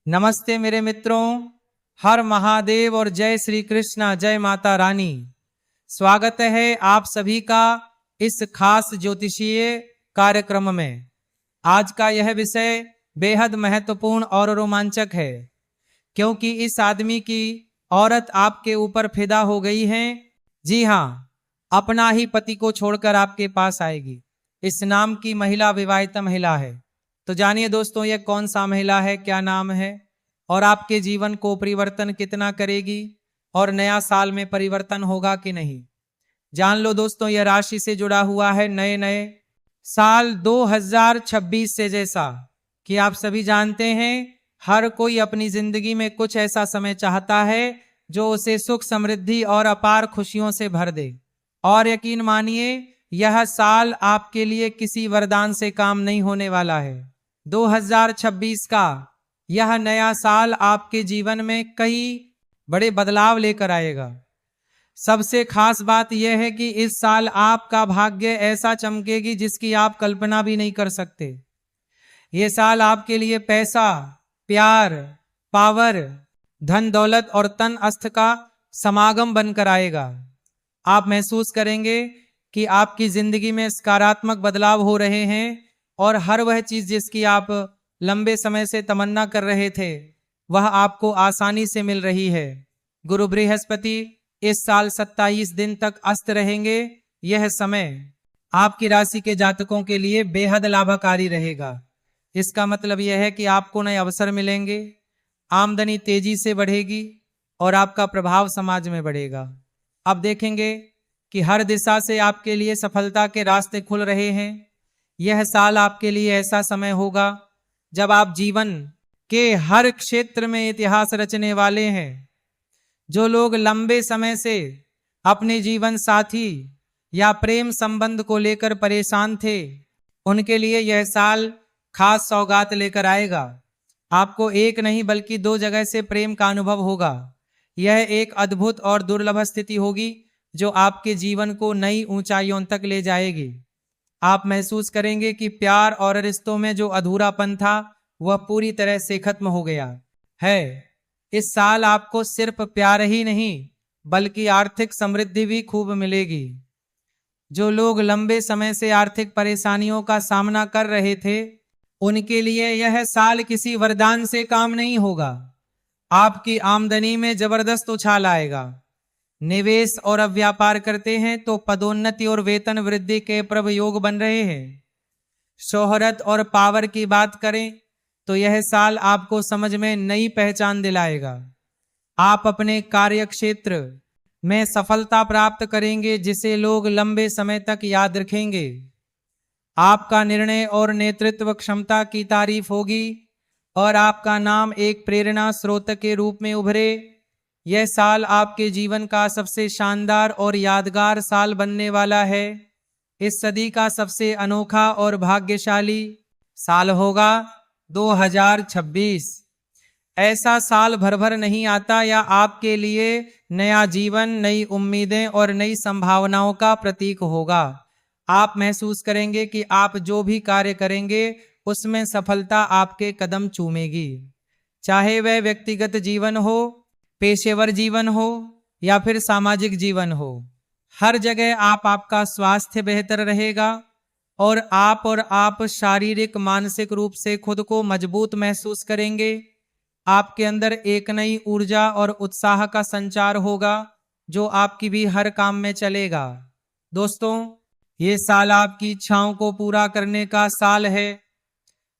नमस्ते मेरे मित्रों, हर महादेव और जय श्री कृष्णा, जय माता रानी। स्वागत है आप सभी का इस खास ज्योतिषीय कार्यक्रम में। आज का यह विषय बेहद महत्वपूर्ण और रोमांचक है, क्योंकि इस आदमी की औरत आपके ऊपर फिदा हो गई है। जी हाँ, अपना ही पति को छोड़कर आपके पास आएगी। इस नाम की महिला विवाहिता महिला है। तो जानिए दोस्तों, यह कौन सा महिला है, क्या नाम है और आपके जीवन को परिवर्तन कितना करेगी और नया साल में परिवर्तन होगा कि नहीं, जान लो दोस्तों। यह राशि से जुड़ा हुआ है नए नए साल 2026 से। जैसा कि आप सभी जानते हैं, हर कोई अपनी जिंदगी में कुछ ऐसा समय चाहता है जो उसे सुख, समृद्धि और अपार खुशियों से भर दे। और यकीन मानिए, यह साल आपके लिए किसी वरदान से काम नहीं होने वाला है। 2026 का यह नया साल आपके जीवन में कई बड़े बदलाव लेकर आएगा। सबसे खास बात यह है कि इस साल आपका भाग्य ऐसा चमकेगी जिसकी आप कल्पना भी नहीं कर सकते। यह साल आपके लिए पैसा, प्यार, पावर, धन दौलत और तन अस्थ का समागम बनकर आएगा। आप महसूस करेंगे कि आपकी जिंदगी में सकारात्मक बदलाव हो रहे हैं और हर वह चीज जिसकी आप लंबे समय से तमन्ना कर रहे थे, वह आपको आसानी से मिल रही है। गुरु बृहस्पति इस साल 27 दिन तक अस्त रहेंगे। यह समय आपकी राशि के जातकों के लिए बेहद लाभकारी रहेगा। इसका मतलब यह है कि आपको नए अवसर मिलेंगे, आमदनी तेजी से बढ़ेगी और आपका प्रभाव समाज में बढ़ेगा। अब देखेंगे कि हर दिशा से आपके लिए सफलता के रास्ते खुल रहे हैं। यह साल आपके लिए ऐसा समय होगा जब आप जीवन के हर क्षेत्र में इतिहास रचने वाले हैं। जो लोग लंबे समय से अपने जीवन साथी या प्रेम संबंध को लेकर परेशान थे, उनके लिए यह साल खास सौगात लेकर आएगा। आपको एक नहीं बल्कि 2 जगह से प्रेम का अनुभव होगा। यह एक अद्भुत और दुर्लभ स्थिति होगी जो आपके जीवन को नई ऊंचाइयों तक ले जाएगी। आप महसूस करेंगे कि प्यार और रिश्तों में जो अधूरापन था वह पूरी तरह से खत्म हो गया है। इस साल आपको सिर्फ प्यार ही नहीं बल्कि आर्थिक समृद्धि भी खूब मिलेगी। जो लोग लंबे समय से आर्थिक परेशानियों का सामना कर रहे थे, उनके लिए यह साल किसी वरदान से काम नहीं होगा। आपकी आमदनी में जबरदस्त उछाल आएगा। निवेश और अब व्यापार करते हैं तो पदोन्नति और वेतन वृद्धि के प्रबल योग बन रहे हैं। शोहरत और पावर की बात करें तो यह साल आपको समझ में नई पहचान दिलाएगा। आप अपने कार्य क्षेत्र में सफलता प्राप्त करेंगे जिसे लोग लंबे समय तक याद रखेंगे। आपका निर्णय और नेतृत्व क्षमता की तारीफ होगी और आपका नाम एक प्रेरणा स्रोत के रूप में उभरे। यह साल आपके जीवन का सबसे शानदार और यादगार साल बनने वाला है। इस सदी का सबसे अनोखा और भाग्यशाली साल होगा 2026। ऐसा साल भर भर नहीं आता, या आपके लिए नया जीवन, नई उम्मीदें और नई संभावनाओं का प्रतीक होगा। आप महसूस करेंगे कि आप जो भी कार्य करेंगे उसमें सफलता आपके कदम चूमेगी। चाहे वह व्यक्तिगत जीवन हो, पेशेवर जीवन हो या फिर सामाजिक जीवन हो, हर जगह आपका स्वास्थ्य बेहतर रहेगा और आप शारीरिक मानसिक रूप से खुद को मजबूत महसूस करेंगे। आपके अंदर एक नई ऊर्जा और उत्साह का संचार होगा जो आपकी भी हर काम में चलेगा। दोस्तों, ये साल आपकी इच्छाओं को पूरा करने का साल है।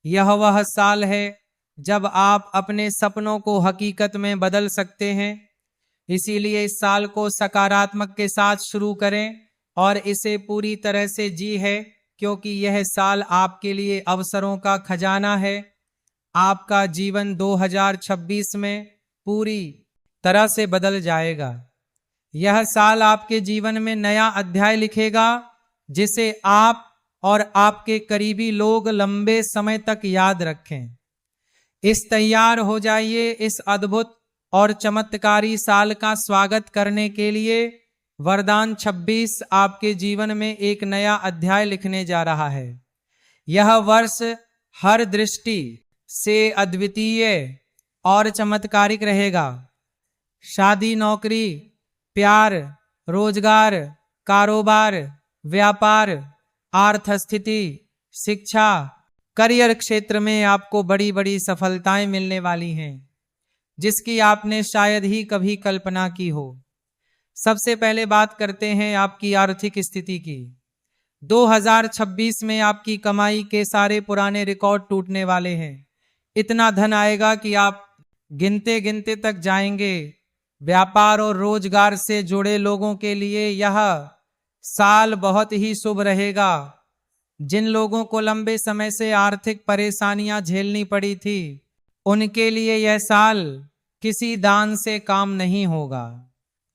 यह वह साल है जब आप अपने सपनों को हकीकत में बदल सकते हैं। इसीलिए इस साल को सकारात्मक के साथ शुरू करें और इसे पूरी तरह से जी है, क्योंकि यह साल आपके लिए अवसरों का खजाना है। आपका जीवन 2026 में पूरी तरह से बदल जाएगा। यह साल आपके जीवन में नया अध्याय लिखेगा जिसे आप और आपके करीबी लोग लंबे समय तक याद रखें। तैयार हो जाइए इस अद्भुत और चमत्कारी साल का स्वागत करने के लिए। वरदान 26 आपके जीवन में एक नया अध्याय लिखने जा रहा है। यह वर्ष हर दृष्टि से अद्वितीय और चमत्कारिक रहेगा। शादी, नौकरी, प्यार, रोजगार, कारोबार, व्यापार, आर्थ स्थिति, शिक्षा, करियर क्षेत्र में आपको बड़ी बड़ी सफलताएं मिलने वाली हैं, जिसकी आपने शायद ही कभी कल्पना की हो। सबसे पहले बात करते हैं आपकी आर्थिक स्थिति की। 2026 में आपकी कमाई के सारे पुराने रिकॉर्ड टूटने वाले हैं। इतना धन आएगा कि आप गिनते गिनते तक जाएंगे। व्यापार और रोजगार से जुड़े लोगों के लिए यह साल बहुत ही शुभ रहेगा। जिन लोगों को लंबे समय से आर्थिक परेशानियां झेलनी पड़ी थी, उनके लिए यह साल किसी दान से काम नहीं होगा।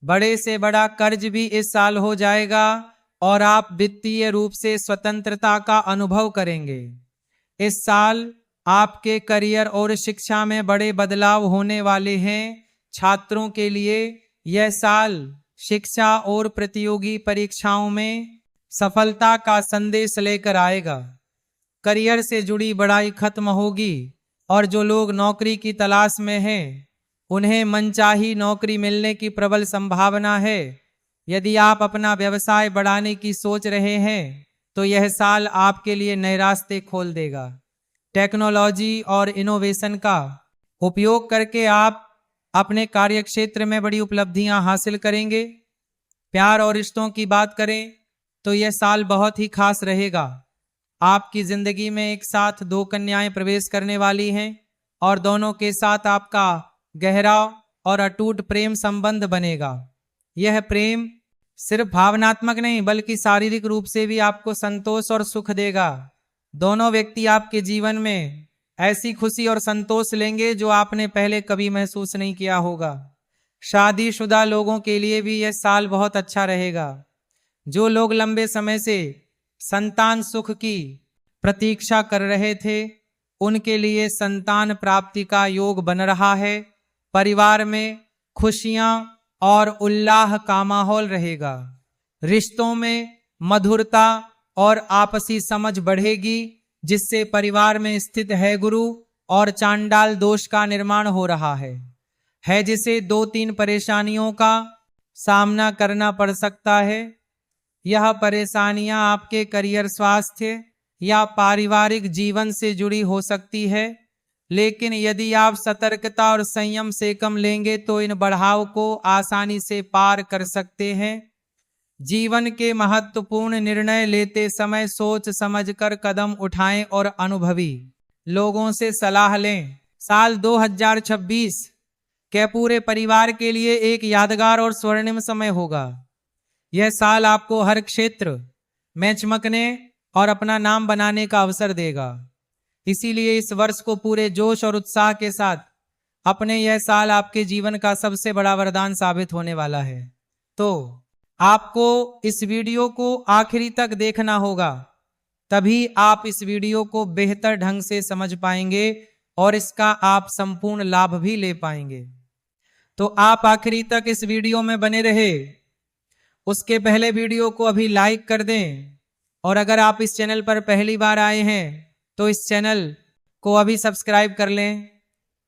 बड़े से बड़ा कर्ज भी इस साल हो जाएगा और आप वित्तीय रूप से स्वतंत्रता का अनुभव करेंगे। इस साल आपके करियर और शिक्षा में बड़े बदलाव होने वाले हैं। छात्रों के लिए यह साल शिक्षा और प्रतियोगी परीक्षाओं में सफलता का संदेश लेकर आएगा। करियर से जुड़ी बड़ाई खत्म होगी और जो लोग नौकरी की तलाश में हैं, उन्हें मनचाही नौकरी मिलने की प्रबल संभावना है। यदि आप अपना व्यवसाय बढ़ाने की सोच रहे हैं तो यह साल आपके लिए नए रास्ते खोल देगा। टेक्नोलॉजी और इनोवेशन का उपयोग करके आप अपने कार्यक्षेत्र में बड़ी उपलब्धियां हासिल करेंगे। प्यार और रिश्तों की बात करें तो यह साल बहुत ही खास रहेगा। आपकी जिंदगी में एक साथ दो कन्याएं प्रवेश करने वाली हैं और दोनों के साथ आपका गहरा और अटूट प्रेम संबंध बनेगा। यह प्रेम सिर्फ भावनात्मक नहीं बल्कि शारीरिक रूप से भी आपको संतोष और सुख देगा। दोनों व्यक्ति आपके जीवन में ऐसी खुशी और संतोष लेंगे जो आपने पहले कभी महसूस नहीं किया होगा। शादीशुदा लोगों के लिए भी यह साल बहुत अच्छा रहेगा। जो लोग लंबे समय से संतान सुख की प्रतीक्षा कर रहे थे, उनके लिए संतान प्राप्ति का योग बन रहा है। परिवार में खुशियां और उल्लाह का माहौल रहेगा। रिश्तों में मधुरता और आपसी समझ बढ़ेगी, जिससे परिवार में स्थित है गुरु और चांडाल दोष का निर्माण हो रहा है जिसे 2-3 परेशानियों का सामना करना पड़ सकता है। यह परेशानियां आपके करियर, स्वास्थ्य या पारिवारिक जीवन से जुड़ी हो सकती है, लेकिन यदि आप सतर्कता और संयम से कम लेंगे तो इन बढ़ाव को आसानी से पार कर सकते हैं। जीवन के महत्वपूर्ण निर्णय लेते समय सोच समझकर कदम उठाएं और अनुभवी लोगों से सलाह लें। साल 2026 के पूरे परिवार के लिए एक यादगार और स्वर्णिम समय होगा। यह साल आपको हर क्षेत्र में चमकने और अपना नाम बनाने का अवसर देगा। इसीलिए इस वर्ष को पूरे जोश और उत्साह के साथ अपने यह साल आपके जीवन का सबसे बड़ा वरदान साबित होने वाला है। तो आपको इस वीडियो को आखिरी तक देखना होगा, तभी आप इस वीडियो को बेहतर ढंग से समझ पाएंगे और इसका आप संपूर्ण लाभ भी ले पाएंगे। तो आप आखिरी तक इस वीडियो में बने रहे। उसके पहले वीडियो को अभी लाइक कर दें और अगर आप इस चैनल पर पहली बार आए हैं तो इस चैनल को अभी सब्सक्राइब कर लें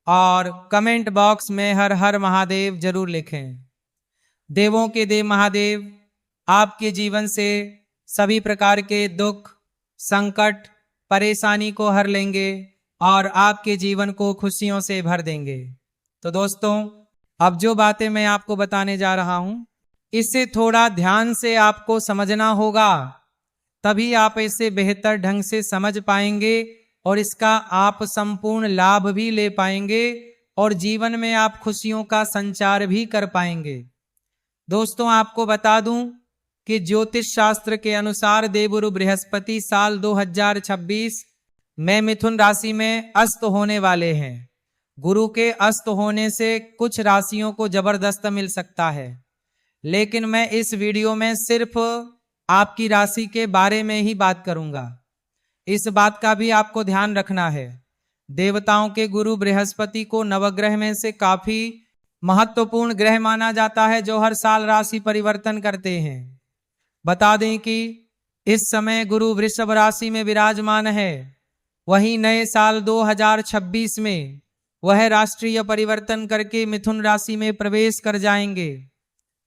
और कमेंट बॉक्स में हर हर महादेव जरूर लिखें। देवों के देव महादेव आपके जीवन से सभी प्रकार के दुख, संकट, परेशानी को हर लेंगे और आपके जीवन को खुशियों से भर देंगे। तो दोस्तों, अब जो बातें मैं आपको बताने जा रहा हूं, इसे थोड़ा ध्यान से आपको समझना होगा, तभी आप इसे बेहतर ढंग से समझ पाएंगे और इसका आप संपूर्ण लाभ भी ले पाएंगे और जीवन में आप खुशियों का संचार भी कर पाएंगे। दोस्तों, आपको बता दूं कि ज्योतिष शास्त्र के अनुसार देवगुरु बृहस्पति साल 2026 में मिथुन राशि में अस्त होने वाले हैं। गुरु के अस्त होने से कुछ राशियों को जबरदस्त मिल सकता है, लेकिन मैं इस वीडियो में सिर्फ आपकी राशि के बारे में ही बात करूंगा। इस बात का भी आपको ध्यान रखना है, देवताओं के गुरु बृहस्पति को नवग्रह में से काफी महत्वपूर्ण ग्रह माना जाता है, जो हर साल राशि परिवर्तन करते हैं। बता दें कि इस समय गुरु वृषभ राशि में विराजमान है, वहीं नए साल 2026 में वह राष्ट्रीय परिवर्तन करके मिथुन राशि में प्रवेश कर जाएंगे।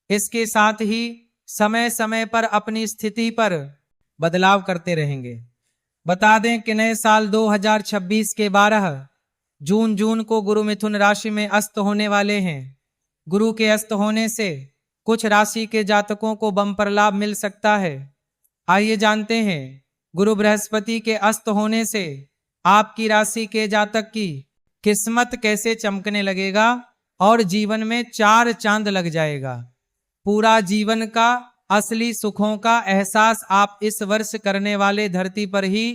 इसके साथ ही समय समय पर अपनी स्थिति पर बदलाव करते रहेंगे। बता दें कि नए साल 2026 के 12 जून को गुरु मिथुन राशि में अस्त होने वाले हैं। गुरु के अस्त होने से कुछ राशि के जातकों को बम्पर लाभ मिल सकता है। आइए जानते हैं गुरु बृहस्पति के अस्त होने से आपकी राशि के जातक की किस्मत कैसे चमकने लगेगा और जीवन में 4 चांद लग जाएगा। पूरा जीवन का असली सुखों का एहसास आप इस वर्ष करने वाले धरती पर ही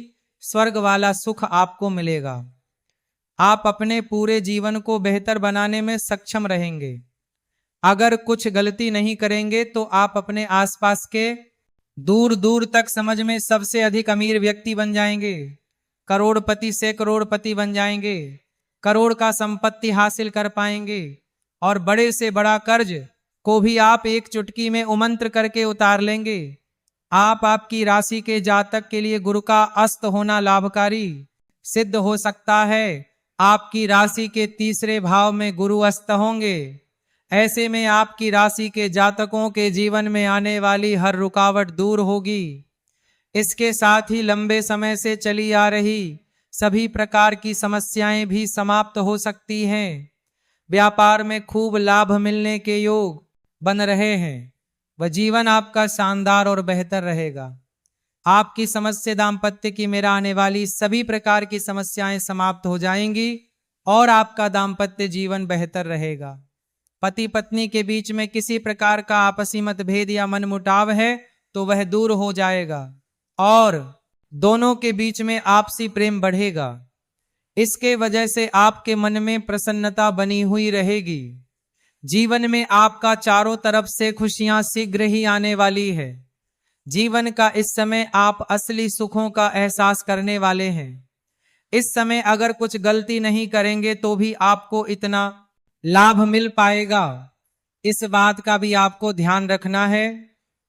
स्वर्ग वाला सुख आपको मिलेगा। आप अपने पूरे जीवन को बेहतर बनाने में सक्षम रहेंगे। अगर कुछ गलती नहीं करेंगे तो आप अपने आसपास के दूर दूर तक समझ में सबसे अधिक अमीर व्यक्ति बन जाएंगे। करोड़पति से करोड़पति बन जाएंगे। करोड़ का संपत्ति हासिल कर पाएंगे और बड़े से बड़ा कर्ज को भी आप एक चुटकी में उमंत्र करके उतार लेंगे। आपकी राशि के जातक के लिए गुरु का अस्त होना लाभकारी सिद्ध हो सकता है। आपकी राशि के तीसरे भाव में गुरु अस्त होंगे। ऐसे में आपकी राशि के जातकों के जीवन में आने वाली हर रुकावट दूर होगी। इसके साथ ही लंबे समय से चली आ रही सभी प्रकार की समस्याएं भी समाप्त हो सकती हैं। व्यापार में खूब लाभ मिलने के योग बन रहे हैं। वह जीवन आपका शानदार और बेहतर रहेगा। आपकी समस्या दाम्पत्य की मेरा आने वाली सभी प्रकार की समस्याएं समाप्त हो जाएंगी और आपका दाम्पत्य जीवन बेहतर रहेगा। पति पत्नी के बीच में किसी प्रकार का आपसी मतभेद या मनमुटाव है तो वह दूर हो जाएगा और दोनों के बीच में आपसी प्रेम बढ़ेगा। इसके वजह से आपके मन में प्रसन्नता बनी हुई रहेगी। जीवन में आपका चारों तरफ से खुशियां शीघ्र ही आने वाली है। जीवन का इस समय आप असली सुखों का एहसास करने वाले हैं। इस समय अगर कुछ गलती नहीं करेंगे तो भी आपको इतना लाभ मिल पाएगा। इस बात का भी आपको ध्यान रखना है।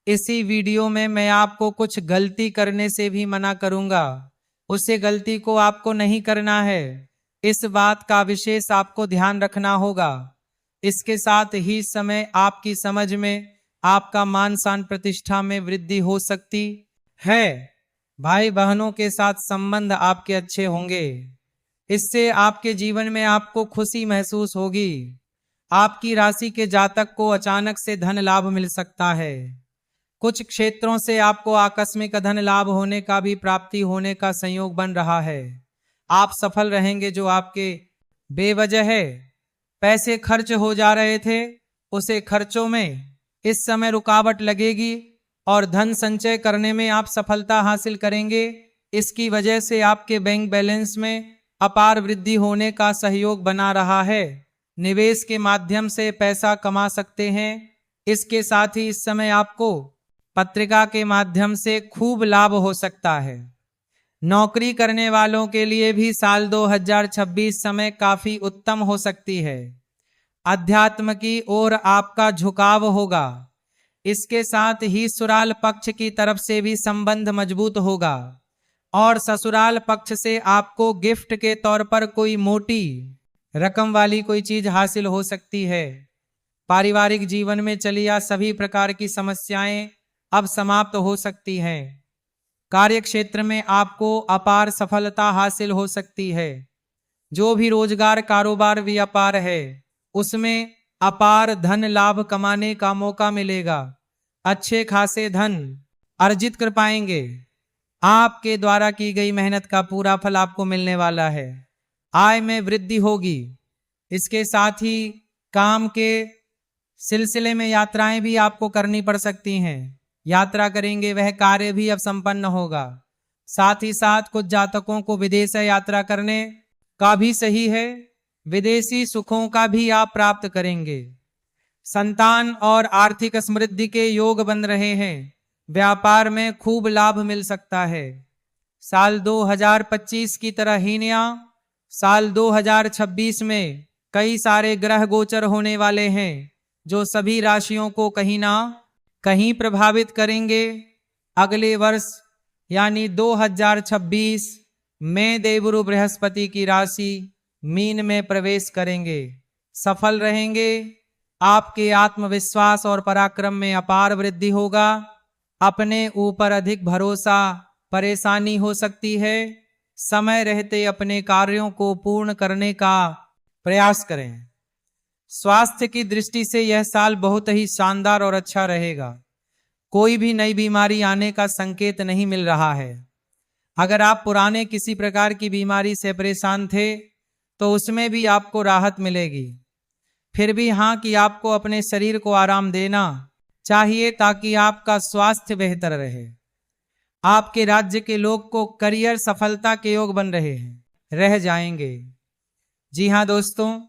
इसी वीडियो में मैं आपको कुछ गलती करने से भी मना करूंगा। उसे गलती को आपको नहीं करना है। इस बात का विशेष आपको ध्यान रखना होगा। इसके साथ ही समय आपकी समझ में आपका मान शान प्रतिष्ठा में वृद्धि हो सकती है। भाई बहनों के साथ संबंध आपके अच्छे होंगे। इससे आपके जीवन में आपको खुशी महसूस होगी। आपकी राशि के जातक को अचानक से धन लाभ मिल सकता है। कुछ क्षेत्रों से आपको आकस्मिक धन लाभ होने का भी प्राप्ति होने का संयोग बन रहा है। आप सफल रहेंगे। जो आपके बेवजह पैसे खर्च हो जा रहे थे उसे खर्चों में इस समय रुकावट लगेगी और धन संचय करने में आप सफलता हासिल करेंगे। इसकी वजह से आपके बैंक बैलेंस में अपार वृद्धि होने का सहयोग बना रहा है। निवेश के माध्यम से पैसा कमा सकते हैं। इसके साथ ही इस समय आपको पत्रिका के माध्यम से खूब लाभ हो सकता है। नौकरी करने वालों के लिए भी साल 2026 समय काफी उत्तम हो सकती है। अध्यात्म की ओर आपका झुकाव होगा। इसके साथ ही ससुराल पक्ष की तरफ से भी संबंध मजबूत होगा और ससुराल पक्ष से आपको गिफ्ट के तौर पर कोई मोटी रकम वाली कोई चीज हासिल हो सकती है। पारिवारिक जीवन में चली आ सभी प्रकार की समस्याएं अब समाप्त हो सकती हैं। कार्य क्षेत्र में आपको अपार सफलता हासिल हो सकती है। जो भी रोजगार कारोबार व्यापार है उसमें अपार धन लाभ कमाने का मौका मिलेगा। अच्छे खासे धन अर्जित कर पाएंगे। आपके द्वारा की गई मेहनत का पूरा फल आपको मिलने वाला है। आय में वृद्धि होगी। इसके साथ ही काम के सिलसिले में यात्राएं भी आपको करनी पड़ सकती हैं। यात्रा करेंगे वह कार्य भी अब संपन्न होगा। साथ ही साथ कुछ जातकों को विदेश यात्रा करने का भी सही है। विदेशी सुखों का भी आप प्राप्त करेंगे। संतान और आर्थिक समृद्धि के योग बन रहे हैं। व्यापार में खूब लाभ मिल सकता है। साल 2025 की तरह ही नया साल 2026 में कई सारे ग्रह गोचर होने वाले हैं जो सभी राशियों को कहीं ना कहीं प्रभावित करेंगे। अगले वर्ष यानी 2026 में देवगुरु बृहस्पति की राशि मीन में प्रवेश करेंगे, सफल रहेंगे। आपके आत्मविश्वास और पराक्रम में अपार वृद्धि होगा। अपने ऊपर अधिक भरोसा, परेशानी हो सकती है। समय रहते अपने कार्यों को पूर्ण करने का प्रयास करें। स्वास्थ्य की दृष्टि से यह साल बहुत ही शानदार और अच्छा रहेगा। कोई भी नई बीमारी आने का संकेत नहीं मिल रहा है। अगर आप पुराने किसी प्रकार की बीमारी से परेशान थे तो उसमें भी आपको राहत मिलेगी। फिर भी हाँ कि आपको अपने शरीर को आराम देना चाहिए ताकि आपका स्वास्थ्य बेहतर रहे। आपके राज्य के लोग को करियर सफलता के योग बन रह जाएंगे। जी हाँ दोस्तों,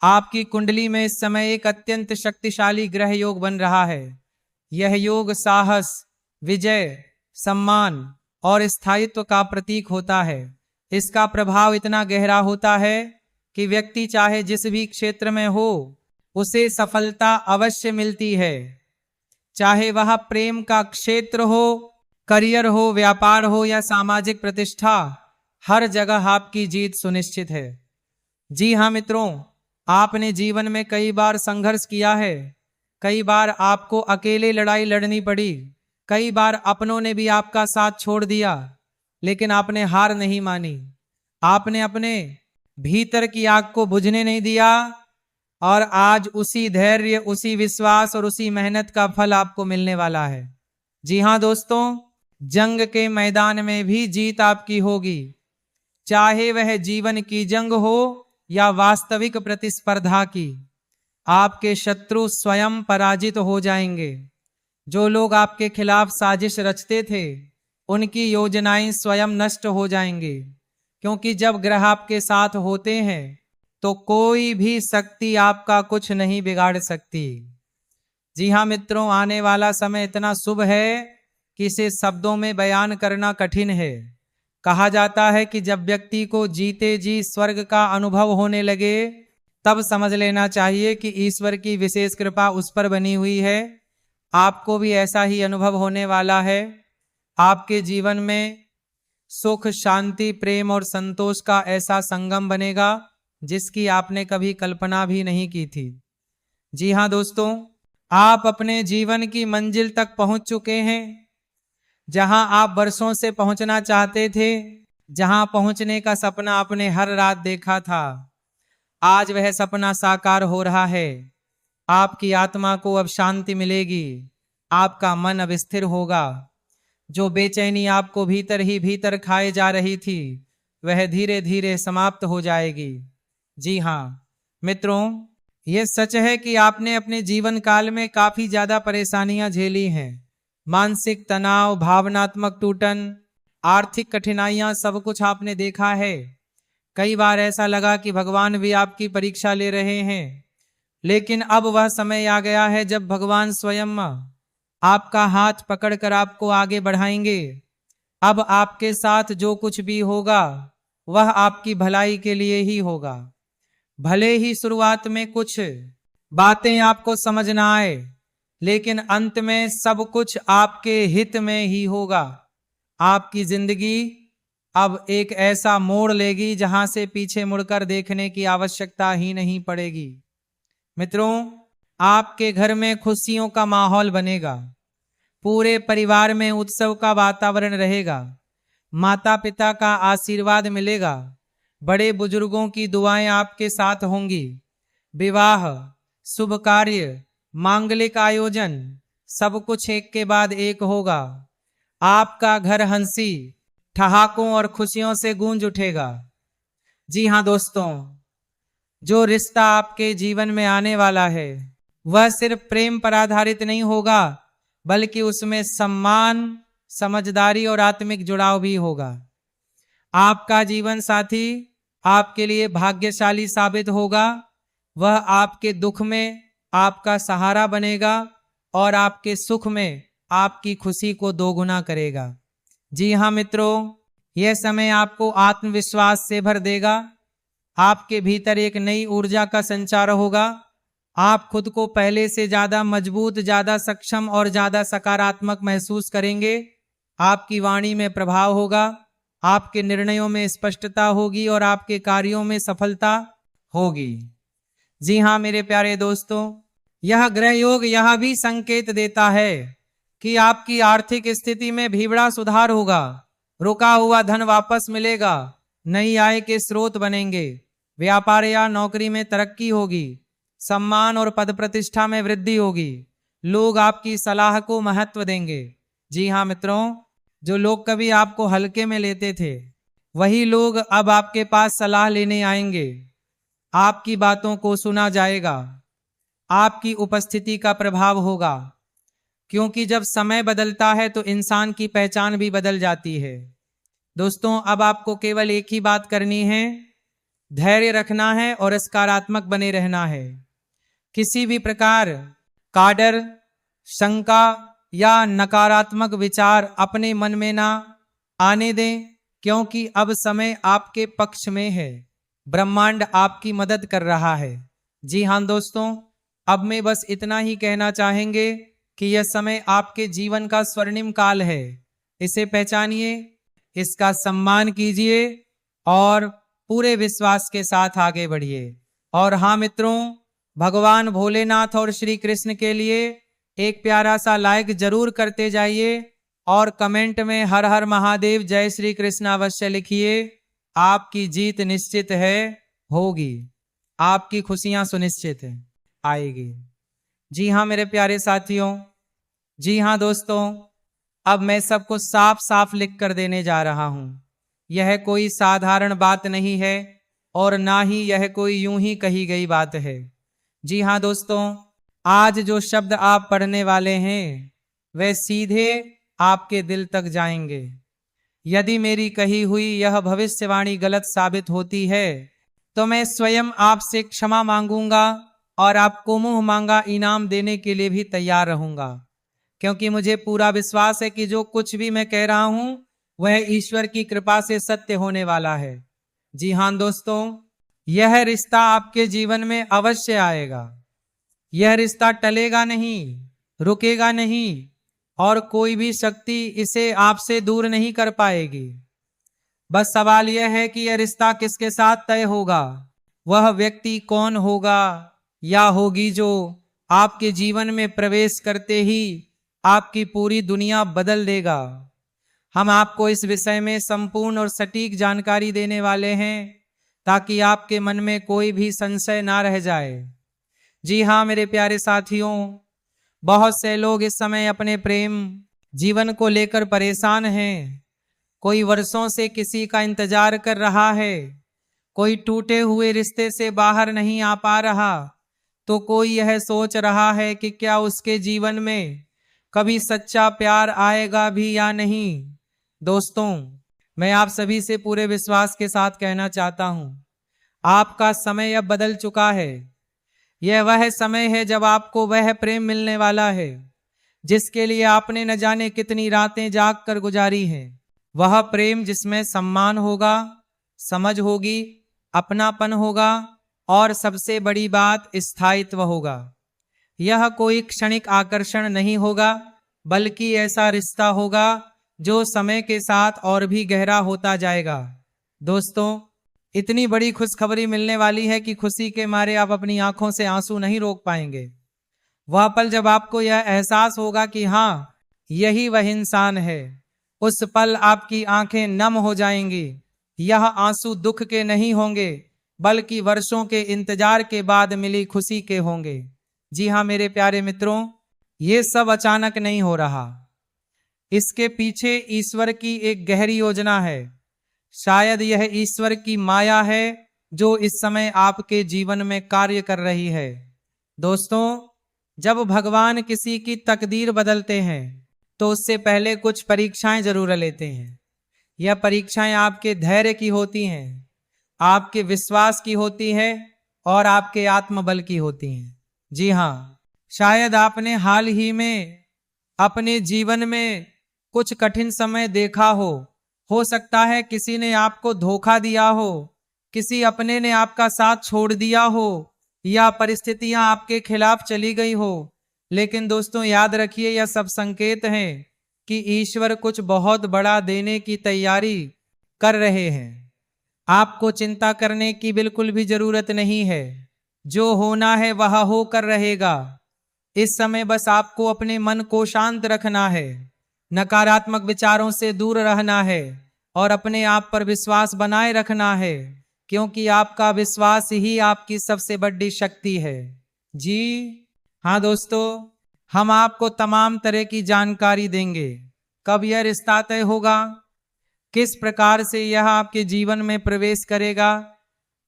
आपकी कुंडली में इस समय एक अत्यंत शक्तिशाली ग्रह योग बन रहा है। यह योग साहस, विजय, सम्मान और स्थायित्व का प्रतीक होता है। इसका प्रभाव इतना गहरा होता है कि व्यक्ति चाहे जिस भी क्षेत्र में हो उसे सफलता अवश्य मिलती है। चाहे वह प्रेम का क्षेत्र हो, करियर हो, व्यापार हो या सामाजिक प्रतिष्ठा, हर जगह आपकी जीत सुनिश्चित है। जी हाँ मित्रों, आपने जीवन में कई बार संघर्ष किया है। कई बार आपको अकेले लड़ाई लड़नी पड़ी। कई बार अपनों ने भी आपका साथ छोड़ दिया, लेकिन आपने हार नहीं मानी। आपने अपने भीतर की आग को बुझने नहीं दिया और आज उसी धैर्य, उसी विश्वास और उसी मेहनत का फल आपको मिलने वाला है। जी हाँ दोस्तों, जंग के मैदान में भी जीत आपकी होगी। चाहे वह जीवन की जंग हो या वास्तविक प्रतिस्पर्धा की। आपके शत्रु स्वयं पराजित हो जाएंगे। जो लोग आपके खिलाफ साजिश रचते थे उनकी योजनाएं स्वयं नष्ट हो जाएंगी, क्योंकि जब ग्रह आपके साथ होते हैं तो कोई भी शक्ति आपका कुछ नहीं बिगाड़ सकती। जी हाँ मित्रों, आने वाला समय इतना शुभ है कि इसे शब्दों में बयान करना कठिन है। कहा जाता है कि जब व्यक्ति को जीते जी स्वर्ग का अनुभव होने लगे तब समझ लेना चाहिए कि ईश्वर की विशेष कृपा उस पर बनी हुई है। आपको भी ऐसा ही अनुभव होने वाला है। आपके जीवन में सुख, शांति, प्रेम और संतोष का ऐसा संगम बनेगा जिसकी आपने कभी कल्पना भी नहीं की थी। जी हाँ दोस्तों, आप अपने जीवन की मंजिल तक पहुंच चुके हैं। जहां आप वर्षों से पहुंचना चाहते थे, जहां पहुंचने का सपना आपने हर रात देखा था, आज वह सपना साकार हो रहा है। आपकी आत्मा को अब शांति मिलेगी। आपका मन अब स्थिर होगा। जो बेचैनी आपको भीतर ही भीतर खाए जा रही थी वह धीरे धीरे समाप्त हो जाएगी। जी हाँ मित्रों, यह सच है कि आपने अपने जीवन काल में काफी ज्यादा परेशानियां झेली हैं। मानसिक तनाव, भावनात्मक टूटन, आर्थिक कठिनाइयां, सब कुछ आपने देखा है। कई बार ऐसा लगा कि भगवान भी आपकी परीक्षा ले रहे हैं, लेकिन अब वह समय आ गया है जब भगवान स्वयं आपका हाथ पकड़कर आपको आगे बढ़ाएंगे। अब आपके साथ जो कुछ भी होगा वह आपकी भलाई के लिए ही होगा। भले ही शुरुआत में कुछ बातें आपको समझ ना आए, लेकिन अंत में सब कुछ आपके हित में ही होगा। आपकी जिंदगी अब एक ऐसा मोड़ लेगी जहां से पीछे मुड़कर देखने की आवश्यकता ही नहीं पड़ेगी। मित्रों, आपके घर में खुशियों का माहौल बनेगा। पूरे परिवार में उत्सव का वातावरण रहेगा। माता पिता का आशीर्वाद मिलेगा। बड़े बुजुर्गों की दुआएं आपके साथ होंगी। विवाह, शुभ कार्य, मांगलिक आयोजन, सब कुछ एक के बाद एक होगा। आपका घर हंसी, ठहाकों और खुशियों से गूंज उठेगा। जी हाँ दोस्तों, जो रिश्ता आपके जीवन में आने वाला है वह सिर्फ प्रेम पर आधारित नहीं होगा, बल्कि उसमें सम्मान, समझदारी और आत्मिक जुड़ाव भी होगा। आपका जीवन साथी आपके लिए भाग्यशाली साबित होगा। वह आपके दुख में आपका सहारा बनेगा और आपके सुख में आपकी खुशी को दोगुना करेगा। जी हाँ मित्रों, यह समय आपको आत्मविश्वास से भर देगा। आपके भीतर एक नई ऊर्जा का संचार होगा। आप खुद को पहले से ज्यादा मजबूत, ज्यादा सक्षम और ज्यादा सकारात्मक महसूस करेंगे। आपकी वाणी में प्रभाव होगा, आपके निर्णयों में स्पष्टता होगी और आपके कार्यों में सफलता होगी। जी हाँ मेरे प्यारे दोस्तों, यह ग्रह योग यह भी संकेत देता है कि आपकी आर्थिक स्थिति में भी बड़ा सुधार होगा, रुका हुआ धन वापस मिलेगा, नई आय के स्रोत बनेंगे, व्यापार या नौकरी में तरक्की होगी, सम्मान और पद प्रतिष्ठा में वृद्धि होगी, लोग आपकी सलाह को महत्व देंगे। जी हाँ मित्रों, जो लोग कभी आपको हल्के में लेते थे वही लोग अब आपके पास सलाह लेने आएंगे, आपकी बातों को सुना जाएगा, आपकी उपस्थिति का प्रभाव होगा, क्योंकि जब समय बदलता है तो इंसान की पहचान भी बदल जाती है। दोस्तों, अब आपको केवल एक ही बात करनी है, धैर्य रखना है और सकारात्मक बने रहना है। किसी भी प्रकार का डर, शंका या नकारात्मक विचार अपने मन में ना आने दें, क्योंकि अब समय आपके पक्ष में है, ब्रह्मांड आपकी मदद कर रहा है। जी हाँ दोस्तों, अब मैं बस इतना ही कहना चाहेंगे कि यह समय आपके जीवन का स्वर्णिम काल है, इसे पहचानिए, इसका सम्मान कीजिए और पूरे विश्वास के साथ आगे बढ़िए। और हाँ मित्रों, भगवान भोलेनाथ और श्री कृष्ण के लिए एक प्यारा सा लाइक जरूर करते जाइए और कमेंट में हर हर महादेव जय श्री कृष्ण अवश्य लिखिए। आपकी जीत निश्चित है, होगी, आपकी खुशियां सुनिश्चित है, आएगी। जी हाँ मेरे प्यारे साथियों, जी हाँ दोस्तों, अब मैं सबको साफ साफ लिख कर देने जा रहा हूं। यह कोई साधारण बात नहीं है और ना ही यह कोई यूं ही कही गई बात है। जी हाँ दोस्तों, आज जो शब्द आप पढ़ने वाले हैं वे सीधे आपके दिल तक जाएंगे। यदि मेरी कही हुई यह भविष्यवाणी गलत साबित होती है तो मैं स्वयं आपसे क्षमा मांगूंगा और आपको मुंह मांगा इनाम देने के लिए भी तैयार रहूंगा, क्योंकि मुझे पूरा विश्वास है कि जो कुछ भी मैं कह रहा हूं वह ईश्वर की कृपा से सत्य होने वाला है। जी हाँ दोस्तों, यह रिश्ता आपके जीवन में अवश्य आएगा। यह रिश्ता टलेगा नहीं, रुकेगा नहीं और कोई भी शक्ति इसे आपसे दूर नहीं कर पाएगी। बस सवाल यह है कि यह रिश्ता किसके साथ तय होगा, वह व्यक्ति कौन होगा या होगी जो आपके जीवन में प्रवेश करते ही आपकी पूरी दुनिया बदल देगा। हम आपको इस विषय में संपूर्ण और सटीक जानकारी देने वाले हैं ताकि आपके मन में कोई भी संशय ना रह जाए। जी हाँ मेरे प्यारे साथियों, बहुत से लोग इस समय अपने प्रेम जीवन को लेकर परेशान हैं। कोई वर्षों से किसी का इंतजार कर रहा है, कोई टूटे हुए रिश्ते से बाहर नहीं आ पा रहा, तो कोई यह सोच रहा है कि क्या उसके जीवन में कभी सच्चा प्यार आएगा भी या नहीं। दोस्तों, मैं आप सभी से पूरे विश्वास के साथ कहना चाहता हूं, आपका समय अब बदल चुका है। यह वह समय है जब आपको वह प्रेम मिलने वाला है जिसके लिए आपने न जाने कितनी रातें जाग कर गुजारी हैं। वह प्रेम जिसमें सम्मान होगा, समझ होगी, अपनापन होगा और सबसे बड़ी बात स्थायित्व होगा। यह कोई क्षणिक आकर्षण नहीं होगा, बल्कि ऐसा रिश्ता होगा जो समय के साथ और भी गहरा होता जाएगा। दोस्तों, इतनी बड़ी खुशखबरी मिलने वाली है कि खुशी के मारे आप अपनी आंखों से आंसू नहीं रोक पाएंगे। वह पल जब आपको यह एहसास होगा कि हाँ, यही वह इंसान है, उस पल आपकी आंखें नम हो जाएंगी। यह आंसू दुख के नहीं होंगे, बल्कि वर्षों के इंतजार के बाद मिली खुशी के होंगे। जी हाँ मेरे प्यारे मित्रों, ये सब अचानक नहीं हो रहा, इसके पीछे ईश्वर की एक गहरी योजना है। शायद यह ईश्वर की माया है जो इस समय आपके जीवन में कार्य कर रही है। दोस्तों, जब भगवान किसी की तकदीर बदलते हैं तो उससे पहले कुछ परीक्षाएं जरूर लेते हैं। यह परीक्षाएं आपके धैर्य की होती हैं, आपके विश्वास की होती है और आपके आत्मबल की होती हैं। जी हाँ, शायद आपने हाल ही में अपने जीवन में कुछ कठिन समय देखा हो सकता है किसी ने आपको धोखा दिया हो, किसी अपने ने आपका साथ छोड़ दिया हो या परिस्थितियां आपके खिलाफ चली गई हो। लेकिन दोस्तों याद रखिए, यह सब संकेत हैं कि ईश्वर कुछ बहुत बड़ा देने की तैयारी कर रहे हैं। आपको चिंता करने की बिल्कुल भी जरूरत नहीं है। जो होना है वह होकर रहेगा। इस समय बस आपको अपने मन को शांत रखना है, नकारात्मक विचारों से दूर रहना है और अपने आप पर विश्वास बनाए रखना है, क्योंकि आपका विश्वास ही आपकी सबसे बड़ी शक्ति है। जी हाँ दोस्तों, हम आपको तमाम तरह की जानकारी देंगे। कब यह रिश्ता तय होगा, किस प्रकार से यह आपके जीवन में प्रवेश करेगा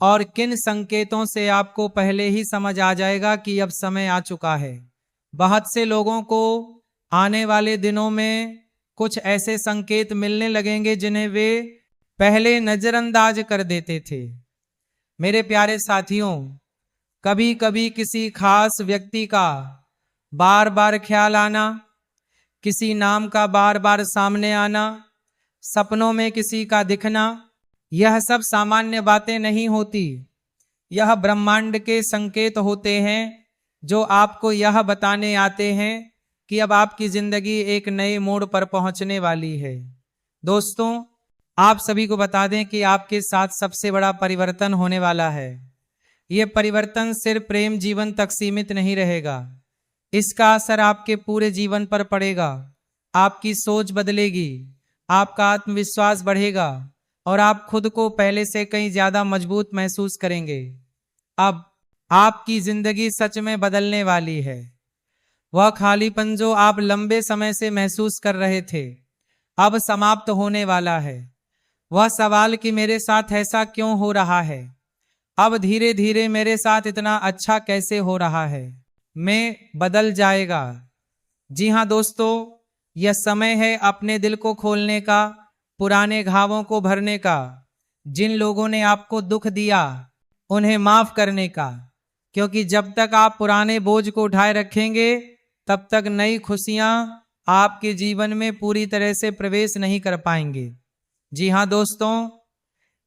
और किन संकेतों से आपको पहले ही समझ आ जाएगा कि अब समय आ चुका है। बहुत से लोगों को आने वाले दिनों में कुछ ऐसे संकेत मिलने लगेंगे जिन्हें वे पहले नजरअंदाज कर देते थे। मेरे प्यारे साथियों, कभी कभी किसी खास व्यक्ति का बार बार ख्याल आना, किसी नाम का बार बार सामने आना, सपनों में किसी का दिखना, यह सब सामान्य बातें नहीं होती। यह ब्रह्मांड के संकेत होते हैं जो आपको यह बताने आते हैं कि अब आपकी जिंदगी एक नए मोड़ पर पहुंचने वाली है। दोस्तों, आप सभी को बता दें कि आपके साथ सबसे बड़ा परिवर्तन होने वाला है। यह परिवर्तन सिर्फ प्रेम जीवन तक सीमित नहीं रहेगा, इसका असर आपके पूरे जीवन पर पड़ेगा। आपकी सोच बदलेगी, आपका आत्मविश्वास बढ़ेगा और आप खुद को पहले से कहीं ज्यादा मजबूत महसूस करेंगे। अब आपकी जिंदगी सच में बदलने वाली है। वह खालीपन जो आप लंबे समय से महसूस कर रहे थे, अब समाप्त होने वाला है। वह सवाल कि मेरे साथ ऐसा क्यों हो रहा है, अब धीरे धीरे मेरे साथ इतना अच्छा कैसे हो रहा है, में बदल जाएगा। जी हाँ दोस्तों, यह समय है अपने दिल को खोलने का, पुराने घावों को भरने का, जिन लोगों ने आपको दुख दिया उन्हें माफ करने का, क्योंकि जब तक आप पुराने बोझ को उठाए रखेंगे तब तक नई खुशियां आपके जीवन में पूरी तरह से प्रवेश नहीं कर पाएंगे। जी हाँ दोस्तों,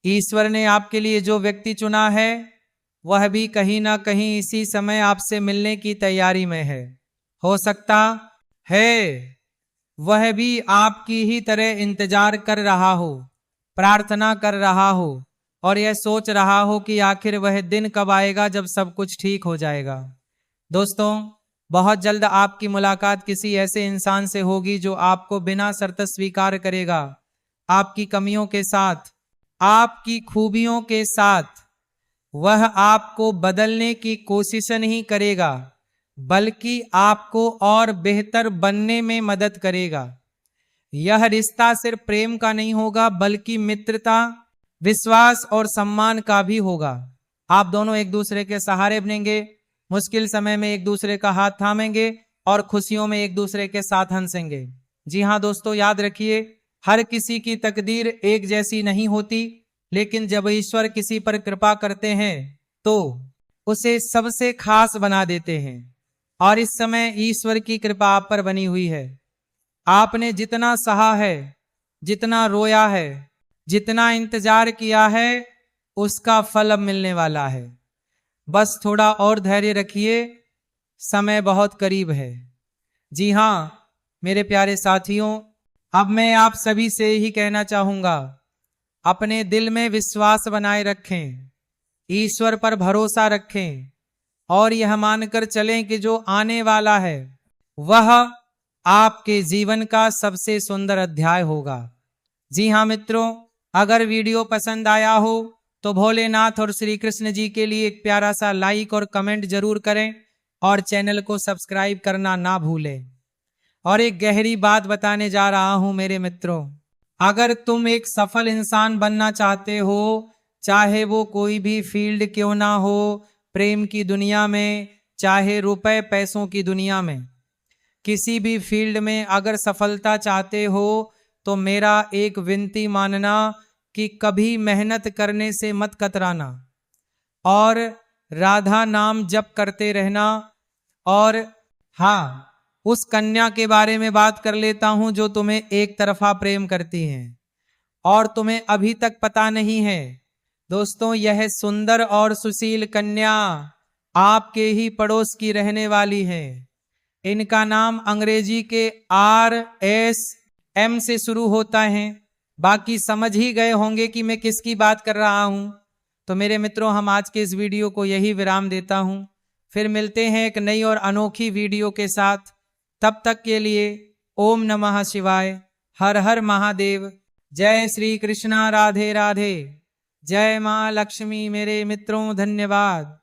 ईश्वर ने आपके लिए जो व्यक्ति चुना है वह भी कहीं ना कहीं इसी समय आपसे मिलने की तैयारी में है। हो सकता है वह भी आपकी ही तरह इंतजार कर रहा हो, प्रार्थना कर रहा हो और यह सोच रहा हो कि आखिर वह दिन कब आएगा जब सब कुछ ठीक हो जाएगा। दोस्तों, बहुत जल्द आपकी मुलाकात किसी ऐसे इंसान से होगी जो आपको बिना शर्त स्वीकार करेगा, आपकी कमियों के साथ, आपकी खूबियों के साथ। वह आपको बदलने की कोशिश नहीं करेगा, बल्कि आपको और बेहतर बनने में मदद करेगा। यह रिश्ता सिर्फ प्रेम का नहीं होगा, बल्कि मित्रता, विश्वास और सम्मान का भी होगा। आप दोनों एक दूसरे के सहारे बनेंगे, मुश्किल समय में एक दूसरे का हाथ थामेंगे और खुशियों में एक दूसरे के साथ हंसेंगे। जी हाँ दोस्तों, याद रखिए, हर किसी की तकदीर एक जैसी नहीं होती, लेकिन जब ईश्वर किसी पर कृपा करते हैं तो उसे सबसे खास बना देते हैं। और इस समय ईश्वर की कृपा आप पर बनी हुई है। आपने जितना सहा है, जितना रोया है, जितना इंतजार किया है, उसका फल अब मिलने वाला है। बस थोड़ा और धैर्य रखिए, समय बहुत करीब है। जी हाँ मेरे प्यारे साथियों, अब मैं आप सभी से ही कहना चाहूंगा, अपने दिल में विश्वास बनाए रखें, ईश्वर पर भरोसा रखें और यह मानकर चलें कि जो आने वाला है वह आपके जीवन का सबसे सुंदर अध्याय होगा। जी हाँ मित्रों, अगर वीडियो पसंद आया हो तो भोलेनाथ और श्री कृष्ण जी के लिए एक प्यारा सा लाइक और कमेंट जरूर करें और चैनल को सब्सक्राइब करना ना भूलें। और एक गहरी बात बताने जा रहा हूं मेरे मित्रों, अगर तुम एक सफल इंसान बनना चाहते हो, चाहे वो कोई भी फील्ड क्यों ना हो, प्रेम की दुनिया में, चाहे रुपए पैसों की दुनिया में, किसी भी फील्ड में अगर सफलता चाहते हो तो मेरा एक विनती मानना कि कभी मेहनत करने से मत कतराना और राधा नाम जप करते रहना। और हाँ, उस कन्या के बारे में बात कर लेता हूं जो तुम्हें एक तरफा प्रेम करती है और तुम्हें अभी तक पता नहीं है। दोस्तों, यह सुंदर और सुशील कन्या आपके ही पड़ोस की रहने वाली है। इनका नाम अंग्रेजी के RSM से शुरू होता है बाकी समझ ही गए होंगे कि मैं किसकी बात कर रहा हूं। तो मेरे मित्रों, हम आज के इस वीडियो को यही विराम देता हूं। फिर मिलते हैं एक नई और अनोखी वीडियो के साथ। तब तक के लिए ओम नमः शिवाय, हर हर महादेव, जय श्री कृष्णा, राधे राधे, जय माँ लक्ष्मी। मेरे मित्रों, धन्यवाद।